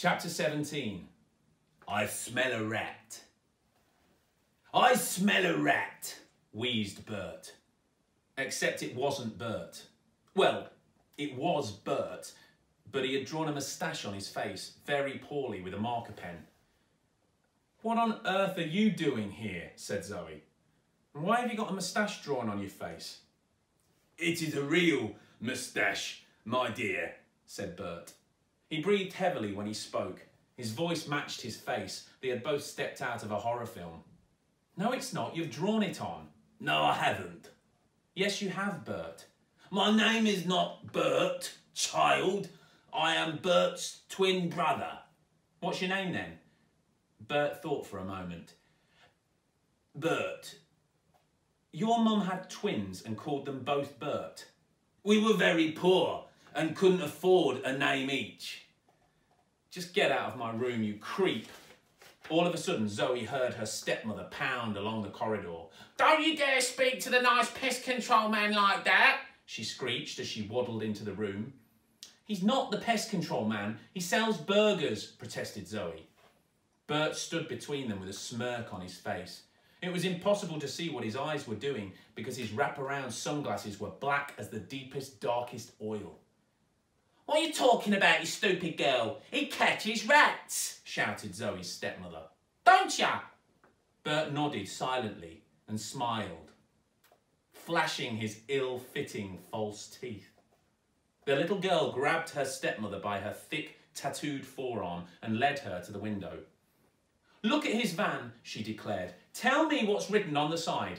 Chapter 17. I smell a rat. I smell a rat, wheezed Burt. Except it wasn't Burt. Well, it was Burt, but he had drawn a moustache on his face, very poorly, with a marker pen. What on earth are you doing here? Said Zoe. And why have you got a moustache drawn on your face? It is a real moustache, my dear, said Burt. He breathed heavily when he spoke. His voice matched his face. They had both stepped out of a horror film. No, it's not. You've drawn it on. No, I haven't. Yes, you have, Burt. My name is not Burt, child. I am Bert's twin brother. What's your name then? Burt thought for a moment. Burt. Your mum had twins and called them both Burt. We were very poor and couldn't afford a name each. Just get out of my room, you creep. All of a sudden, Zoe heard her stepmother pound along the corridor. Don't you dare speak to the nice pest control man like that, she screeched as she waddled into the room. He's not the pest control man. He sells burgers, protested Zoe. Burt stood between them with a smirk on his face. It was impossible to see what his eyes were doing because his wraparound sunglasses were black as the deepest, darkest oil. What are you talking about, you stupid girl? He catches rats, shouted Zoe's stepmother. Don't ya? Burt nodded silently and smiled, flashing his ill-fitting false teeth. The little girl grabbed her stepmother by her thick, tattooed forearm and led her to the window. Look at his van, she declared. Tell me what's written on the side.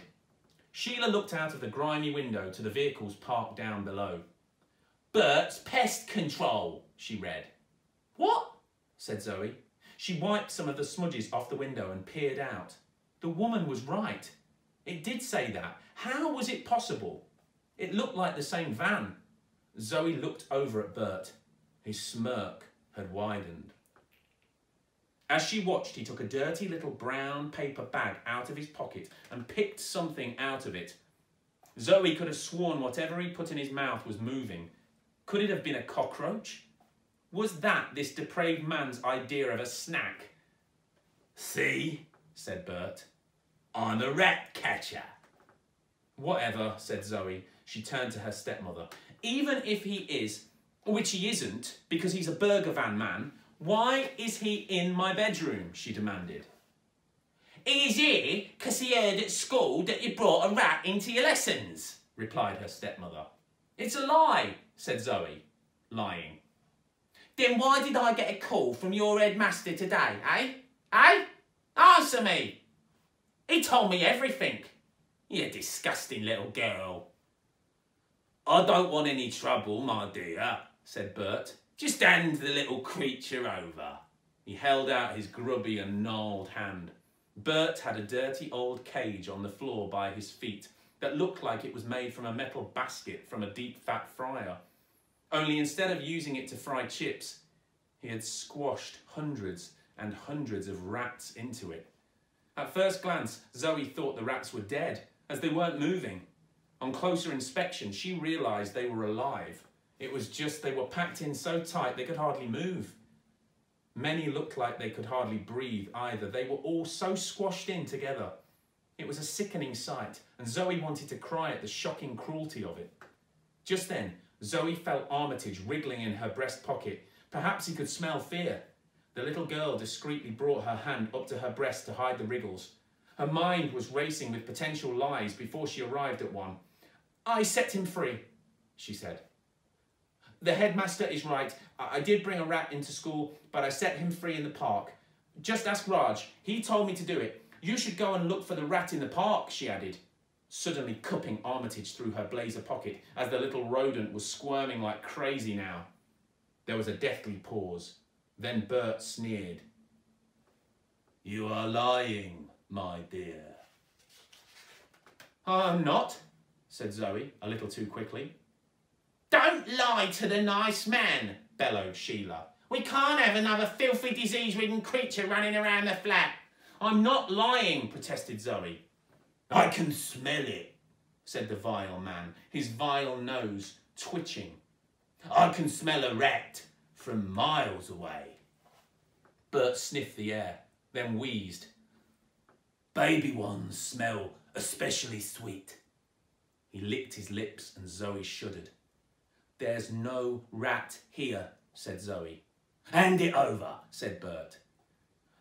Sheila looked out of the grimy window to the vehicles parked down below. Bert's Pest Control, she read. What? Said Zoe. She wiped some of the smudges off the window and peered out. The woman was right. It did say that. How was it possible? It looked like the same van. Zoe looked over at Burt. His smirk had widened. As she watched, he took a dirty little brown paper bag out of his pocket and picked something out of it. Zoe could have sworn whatever he put in his mouth was moving. Could it have been a cockroach? Was that this depraved man's idea of a snack? See, said Burt, I'm a rat catcher. Whatever, said Zoe. She turned to her stepmother. Even if he is, which he isn't, because he's a burger van man, why is he in my bedroom? She demanded. He's here because he heard at school that you brought a rat into your lessons, replied her stepmother. It's a lie, said Zoe, lying. Then why did I get a call from your headmaster today, eh? Eh? Answer me. He told me everything. You disgusting little girl. I don't want any trouble, my dear, said Burt. Just hand the little creature over. He held out his grubby and gnarled hand. Burt had a dirty old cage on the floor by his feet that looked like it was made from a metal basket from a deep fat fryer. Only instead of using it to fry chips, he had squashed hundreds and hundreds of rats into it. At first glance, Zoe thought the rats were dead, as they weren't moving. On closer inspection, she realised they were alive. It was just they were packed in so tight they could hardly move. Many looked like they could hardly breathe either. They were all so squashed in together. It was a sickening sight, and Zoe wanted to cry at the shocking cruelty of it. Just then, Zoe felt Armitage wriggling in her breast pocket. Perhaps he could smell fear. The little girl discreetly brought her hand up to her breast to hide the wriggles. Her mind was racing with potential lies before she arrived at one. I set him free, she said. The headmaster is right. I did bring a rat into school, but I set him free in the park. Just ask Raj. He told me to do it. You should go and look for the rat in the park, she added, suddenly cupping Armitage through her blazer pocket as the little rodent was squirming like crazy now. There was a deathly pause. Then Burt sneered. You are lying, my dear. I'm not, said Zoe, a little too quickly. Don't lie to the nice man, bellowed Sheila. We can't have another filthy, disease-ridden creature running around the flat. I'm not lying, protested Zoe. I can smell it, said the vile man, his vile nose twitching. I can smell a rat from miles away. Burt sniffed the air, then wheezed. "Baby ones smell especially sweet." He licked his lips and Zoe shuddered. "There's no rat here," said Zoe. "Hand it over," said Burt.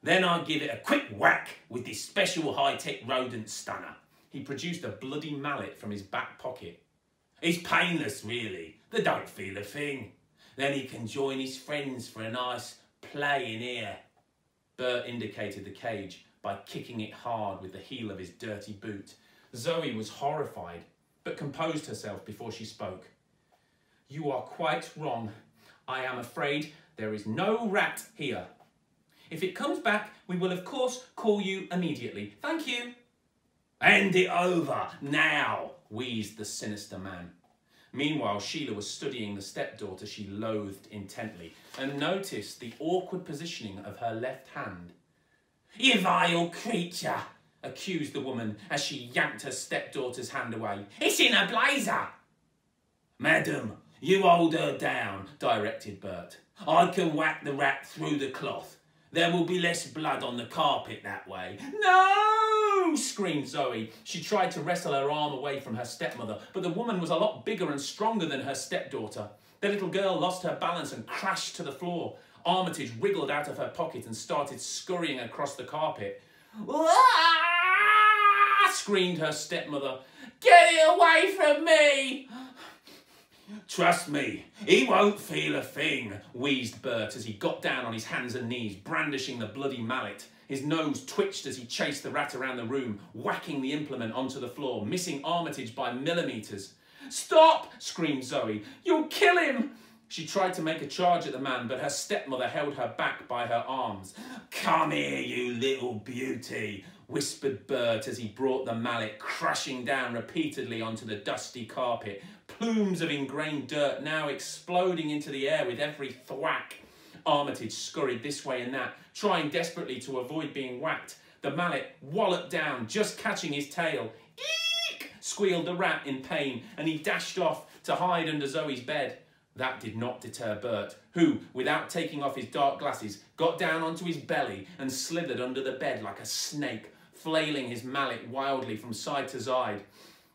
"Then I'll give it a quick whack with this special high-tech rodent stunner." He produced a bloody mallet from his back pocket. "It's painless, really. They don't feel a thing. Then he can join his friends for a nice play in here." Burt indicated the cage by kicking it hard with the heel of his dirty boot. Zoe was horrified, but composed herself before she spoke. "You are quite wrong. I am afraid there is no rat here. If it comes back, we will of course call you immediately. Thank you." "Hand it over, now," wheezed the sinister man. Meanwhile, Sheila was studying the stepdaughter she loathed intently and noticed the awkward positioning of her left hand. "You vile creature," accused the woman as she yanked her stepdaughter's hand away. "It's in a blazer." "Madam, you hold her down," directed Burt. "I can whack the rat through the cloth. There will be less blood on the carpet that way." "No!" screamed Zoe. She tried to wrestle her arm away from her stepmother, but the woman was a lot bigger and stronger than her stepdaughter. The little girl lost her balance and crashed to the floor. Armitage wriggled out of her pocket and started scurrying across the carpet. "Ah!" screamed her stepmother. "Get it away from me!" "Trust me, he won't feel a thing," wheezed Burt as he got down on his hands and knees, brandishing the bloody mallet. His nose twitched as he chased the rat around the room, whacking the implement onto the floor, missing Armitage by millimetres. "Stop!" screamed Zoe. "You'll kill him!" She tried to make a charge at the man, but her stepmother held her back by her arms. "Come here, you little beauty," whispered Burt as he brought the mallet crashing down repeatedly onto the dusty carpet, plumes of ingrained dirt now exploding into the air with every thwack. Armitage scurried this way and that, trying desperately to avoid being whacked. The mallet walloped down, just catching his tail. "Eek!" squealed the rat in pain, and he dashed off to hide under Zoe's bed. That did not deter Burt, who, without taking off his dark glasses, got down onto his belly and slithered under the bed like a snake, flailing his mallet wildly from side to side.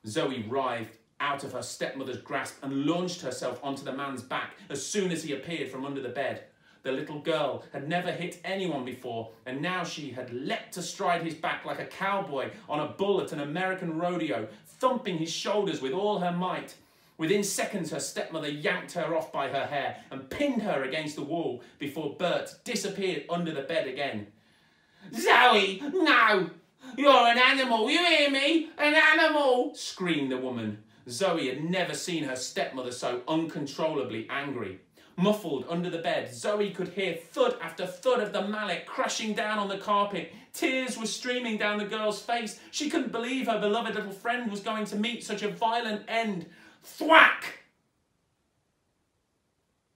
Zoe writhed out of her stepmother's grasp and launched herself onto the man's back as soon as he appeared from under the bed. The little girl had never hit anyone before, and now she had leapt astride his back like a cowboy on a bull at an American rodeo, thumping his shoulders with all her might. Within seconds, her stepmother yanked her off by her hair and pinned her against the wall before Burt disappeared under the bed again. "Zoe, no! You're an animal, you hear me? An animal!" screamed the woman. Zoe had never seen her stepmother so uncontrollably angry. Muffled under the bed, Zoe could hear thud after thud of the mallet crashing down on the carpet. Tears were streaming down the girl's face. She couldn't believe her beloved little friend was going to meet such a violent end. Thwack!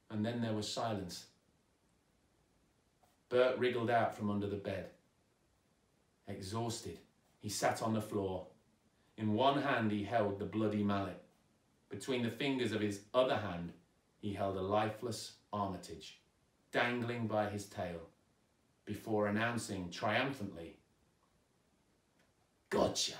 And then there was silence. Burt wriggled out from under the bed. Exhausted, he sat on the floor. In one hand he held the bloody mallet. Between the fingers of his other hand, he held a lifeless Armitage, dangling by his tail, before announcing triumphantly, "Gotcha!"